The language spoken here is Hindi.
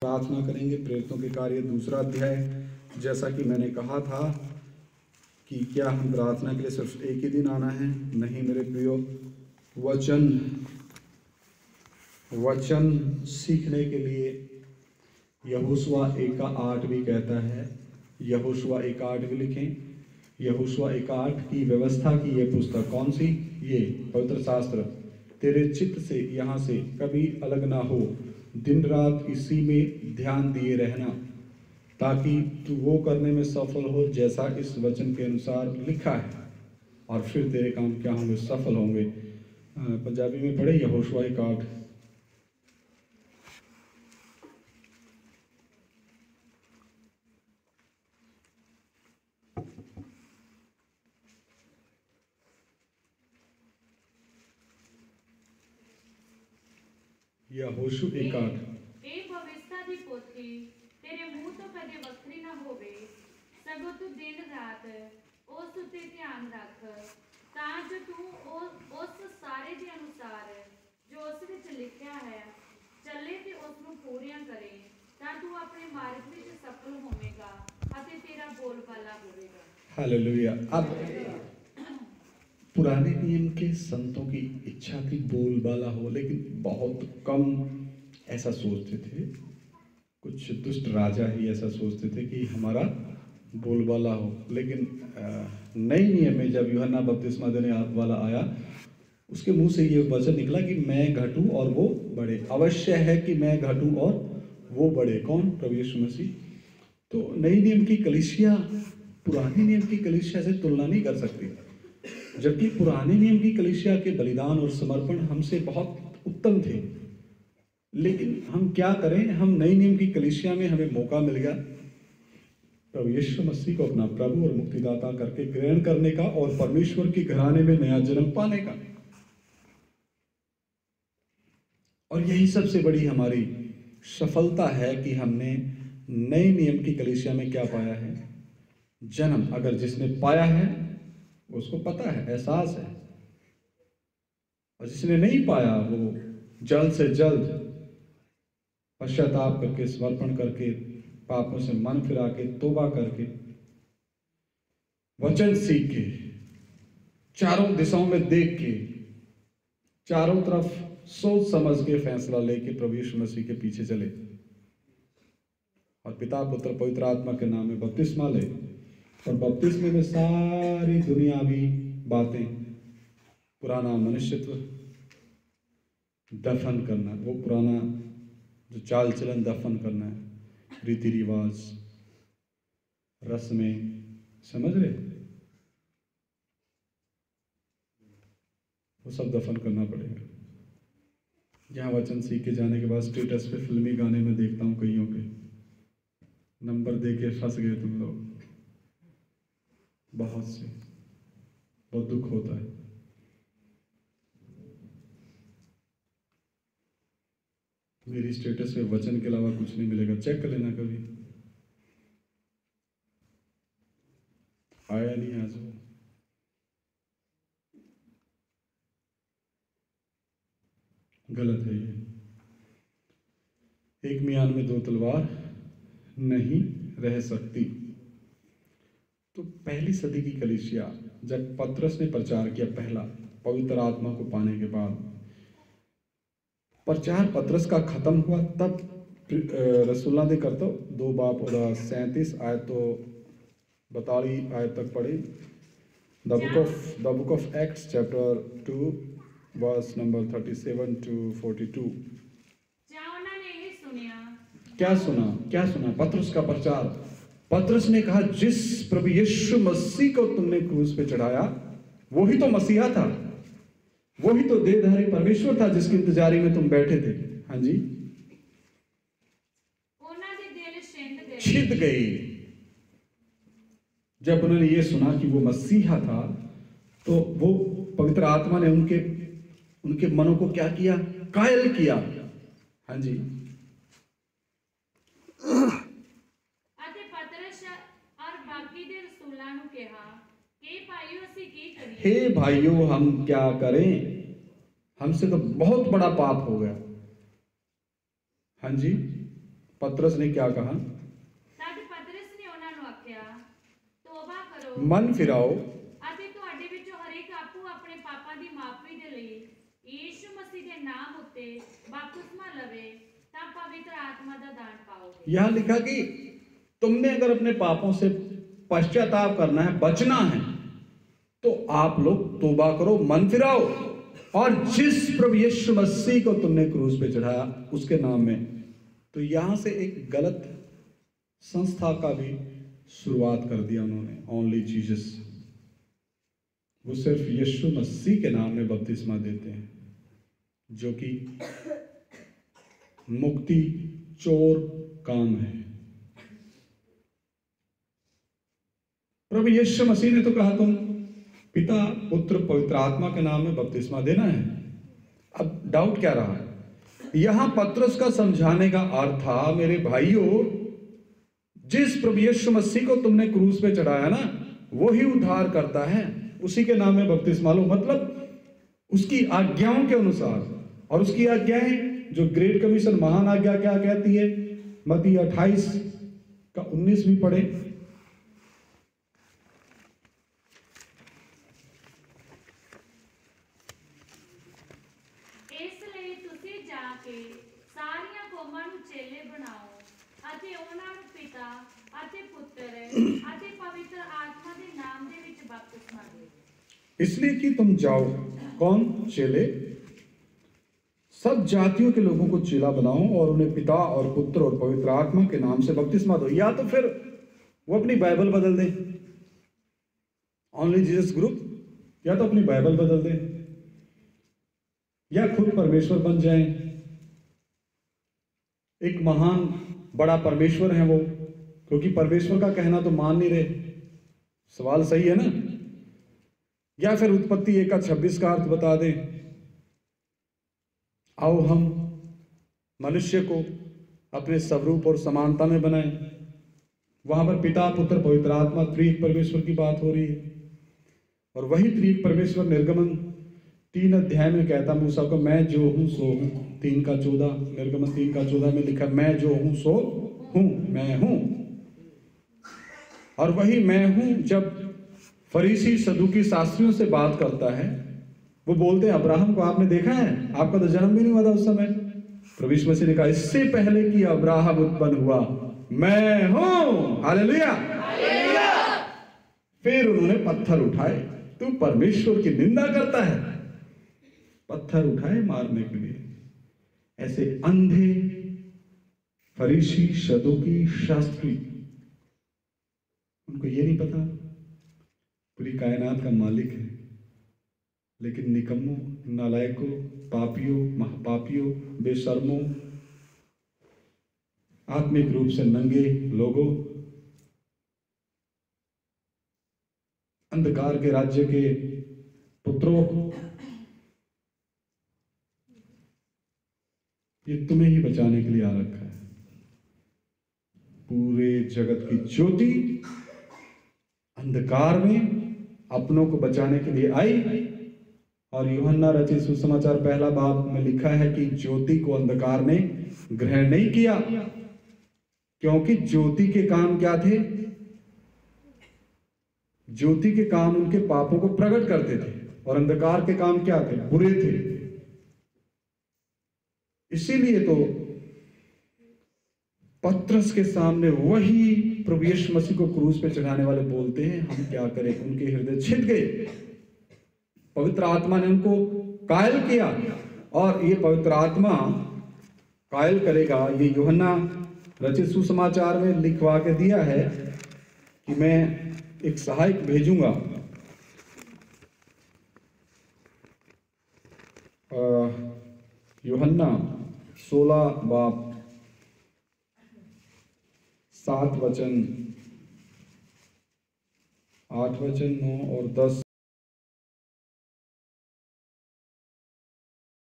प्रार्थना करेंगे। प्रेरितों के कार्य 2 अध्याय। जैसा कि मैंने कहा था कि क्या हम प्रार्थना के लिए सिर्फ एक ही दिन आना है? नहीं मेरे प्रियो, वचन सीखने के लिए यहोशुआ 1:8 भी कहता है। यहोशुआ 1:8 भी लिखें। यहोशुआ 1:8 की व्यवस्था की ये पुस्तक कौन सी? ये पवित्र शास्त्र तेरे चित्त से यहाँ से कभी अलग ना हो, दिन रात इसी में ध्यान दिए रहना, ताकि तू वो करने में सफल हो जैसा इस वचन के अनुसार लिखा है, और फिर तेरे काम क्या होंगे? सफल होंगे। पंजाबी में पढ़े यहोशुआ 1:8। यहोशू 1:8। ਇਹ ਭਵਿਸ਼ਤਾ ਦੀ ਪੋਥੀ ਤੇਰੇ ਮੂੰਹ ਤੋਂ ਕਦੇ ਵੱਖਰੀ ਨਾ ਹੋਵੇ, ਸਗੋਂ ਤੂੰ ਦਿਨ ਰਾਤ ਉਸ ਉੱਤੇ ਧਿਆਨ ਰੱਖ, ਤਾਂ ਜੋ ਤੂੰ ਉਸ ਸਾਰੇ ਦੇ ਅਨੁਸਾਰ ਜੋ ਉਸ ਵਿੱਚ ਲਿਖਿਆ ਹੈ ਚੱਲੇ ਤੇ ਉਸ ਨੂੰ ਪੂਰੀਆਂ ਕਰੇ, ਤਾਂ ਤੂੰ ਆਪਣੇ ਮਾਰਗ ਵਿੱਚ ਸਫਲ ਹੋਵੇਗਾ ਅਤੇ ਤੇਰਾ ਬੋਲਬਾਲਾ ਹੋਵੇਗਾ। हालेलुया। अब पुराने नियम के संतों की इच्छा थी बोलबाला हो, लेकिन बहुत कम ऐसा सोचते थे। कुछ दुष्ट राजा ही ऐसा सोचते थे कि हमारा बोलबाला हो। लेकिन नए नियम में जब यूहन्ना बपतिस्मा देने वाला आया, उसके मुंह से ये वचन निकला कि मैं घटूं और वो बढ़े। अवश्य है कि मैं घटूं और वो बढ़े। कौन? प्रभु यीशु मसीह। तो नई नियम की कलीसिया पुराने नियम की कलीसिया से तुलना नहीं कर सकती, जबकि पुराने नियम की कलीसिया के बलिदान और समर्पण हमसे बहुत उत्तम थे। लेकिन हम क्या करें? हम नए नियम की कलीसिया में हमें मौका मिल गया प्रभु यीशु मसीह को अपना प्रभु और मुक्तिदाता करके ग्रहण करने का और परमेश्वर के घराने में नया जन्म पाने का। और यही सबसे बड़ी हमारी सफलता है कि हमने नए नियम की कलीसिया में क्या पाया है? जन्म। अगर जिसने पाया है उसको पता है, एहसास है, और जिसने नहीं पाया वो जल्द से जल्द पश्चाताप करके, समर्पण करके, पापों से मन फिरा के, तौबा करके, वचन सीख के, चारों दिशाओं में देख के, चारों तरफ सोच समझ के फैसला लेके प्रभु यीशु मसीह के पीछे चले और पिता पुत्र पवित्र आत्मा के नाम में बपतिस्मा ले। और बपतिस्मे में सारी दुनियावी बातें, पुराना मनुष्यत्व दफन करना, वो पुराना जो चाल चलन दफन करना है, रीति रिवाज, रस्में, समझ रहे, वो सब दफन करना पड़ेगा। यहाँ वचन सीख के जाने के बाद स्टेटस पे फिल्मी गाने में देखता हूँ कईयों के नंबर दे के फंस गए तुम लोग, बहुत से, बहुत दुख होता है। मेरी स्टेटस पे वचन के अलावा कुछ नहीं मिलेगा, चेक कर लेना कभी आया नहीं आज वो। गलत है ये। एक मियान में 2 तलवार नहीं रह सकती। तो पहली सदी की कलीसिया जब पतरस ने प्रचार किया, पहला पवित्र आत्मा को पाने के बाद प्रचार पतरस का खत्म हुआ, तब रसूलुल्लाह ने करता 2 बाब 37 आयत तो 42 आयत तक पढ़े। The book of Acts chapter 2 verse number 37 to 42। क्या सुना? पतरस का प्रचार। पतरस ने कहा जिस प्रभु यीशु मसीह को तुमने क्रूस पे चढ़ाया वही तो मसीहा था, वही तो देहधारी परमेश्वर था जिसकी इंतजारी में तुम बैठे थे। हाँ जी, छिद गए जब उन्होंने ये सुना कि वो मसीहा था। तो वो पवित्र आत्मा ने उनके मनों को क्या किया? कायल किया। हाँ जी, हे भाइयों हम क्या करें? हमसे तो बहुत बड़ा पाप हो गया। हाँ जी, पतरस ने क्या कहा? तद पतरस ने ਉਹਨਾਂ ਨੂੰ ਆਖਿਆ ਤੋਬਾ ਕਰੋ मन फिराओ ਅਤੇ ਤੁਹਾਡੇ ਵਿੱਚੋਂ ਹਰੇਕ ਆਪੋ ਆਪਣੇ ਪਾਪਾਂ ਦੀ ਮਾਫੀ ਦੇ ਲਈ ਯੀਸ਼ੂ ਮਸੀਹ ਦੇ ਨਾਮ ਉੱਤੇ ਬਪਤਿਸਮਾ ਲਵੇ ਤਾਂ ਪਵਿੱਤਰ ਆਤਮਾ ਦਾ ਦਾਨ ਪਾਓਗੇ। यहाँ लिखा कि तुमने अगर अपने पापों से पश्चाताप करना है, बचना है, तो आप लोग तौबा करो, मन फिराओ और जिस प्रभु यीशु मसीह को तुमने क्रूस पे चढ़ाया उसके नाम में। तो यहां से एक गलत संस्था का भी शुरुआत कर दिया उन्होंने, ओनली जीसस। वो सिर्फ यीशु मसीह के नाम में बपतिस्मा देते हैं, जो कि मुक्ति चोर काम है। प्रभु यीशु मसीह ने तो कहा तुम पिता पुत्र पवित्र आत्मा के नाम में बपतिस्मा देना है। अब डाउट क्या रहा है? यहां पतरस का समझाने का अर्थ था, मेरे भाइयों, जिस प्रभु यीशु मसीह को तुमने क्रूस पे चढ़ाया ना, वो ही उद्धार करता है, उसी के नाम में बपतिस्मा लो। मतलब उसकी आज्ञाओं के अनुसार। और उसकी आज्ञाएं जो ग्रेट कमीशन महान आज्ञा क्या कहती है, मत्ती 28 का 19 भी पढ़े। ਇਸ ਲਈ ਤੁਸੀਂ ਜਾ ਕੇ ਸਾਰੀਆਂ ਕੌਮਾਂ ਨੂੰ ਚੇਲੇ ਬਣਾਓ ਅਤੇ ਉਹਨਾਂ ਨੂੰ ਪਿਤਾ ਅਤੇ ਪੁੱਤਰ ਅਤੇ ਪਵਿੱਤਰ ਆਤਮਾ ਦੇ ਨਾਮ ਦੇ ਵਿੱਚ ਬਪਤਿਸਮਾ ਦਿਓ। इसलिए कि तुम जाओ, कौन? चेले, सब जातियों के लोगों को चेला बनाओ और उन्हें पिता और पुत्र और पवित्र आत्मा के नाम से बपतिस्मा दो। या तो फिर वो अपनी बाइबल बदल दें, ओनली जीसस ग्रुप, या तो अपनी बाइबल बदल दें, या खुद परमेश्वर बन जाएं। एक महान बड़ा परमेश्वर है वो, क्योंकि परमेश्वर का कहना तो मान नहीं रहे। सवाल सही है ना? या फिर उत्पत्ति 1:26 का अर्थ बता दें, आओ हम मनुष्य को अपने स्वरूप और समानता में बनाएं। वहां पर पिता पुत्र पवित्र आत्मा त्रिएक परमेश्वर की बात हो रही है। और वही त्रिएक परमेश्वर निर्गमन 3 अध्याय में कहता मूसा को, मैं जो हूं सो हूं। 3:14, निर्गमन 3:14 में लिखा, मैं जो हूं सो हूं, मैं हूं। और वही मैं हूं जब फरीसी सदूकी शास्त्रियों से बात करता है, वो बोलते हैं अब्राहम को आपने देखा है? आपका तो जन्म भी नहीं हुआ था उस समय। प्रभु यीशु मसीह ने कहा, इससे पहले कि अब्राहम उत्पन्न हुआ मैं हूं। हालेलुया। फिर उन्होंने पत्थर उठाए। तू परमेश्वर की निंदा करता है, पत्थर उठाए मारने के लिए। ऐसे अंधे फरीसी सदूकी शास्त्री, उनको ये नहीं पता पूरी कायनात का मालिक है, लेकिन निकम्मों, नालायकों, पापियों, महापापियों, बेशर्मों, आत्मिक रूप से नंगे लोगों, अंधकार के राज्य के पुत्रों, ये तुम्हें ही बचाने के लिए आ रखा है। पूरे जगत की ज्योति अंधकार में अपनों को बचाने के लिए आई। और यूहन्ना रचित सुसमाचार 1 बाब में लिखा है कि ज्योति को अंधकार ने ग्रहण नहीं किया, क्योंकि ज्योति के काम क्या थे? ज्योति के काम उनके पापों को प्रकट करते थे, और अंधकार के काम क्या थे? बुरे थे। इसीलिए तो पतरस के सामने वही प्रभु यीशु मसीह को क्रूस पे चढ़ाने वाले बोलते हैं, हम क्या करें? उनके हृदय छिद गए। पवित्र आत्मा ने उनको कायल किया, और ये पवित्र आत्मा कायल करेगा। ये यूहन्ना रचित सुसमाचार में लिखवा के दिया है कि मैं एक सहायक भेजूंगा। यूहन्ना 16 बाब 7 वचन, 8 वचन, 9 और 10।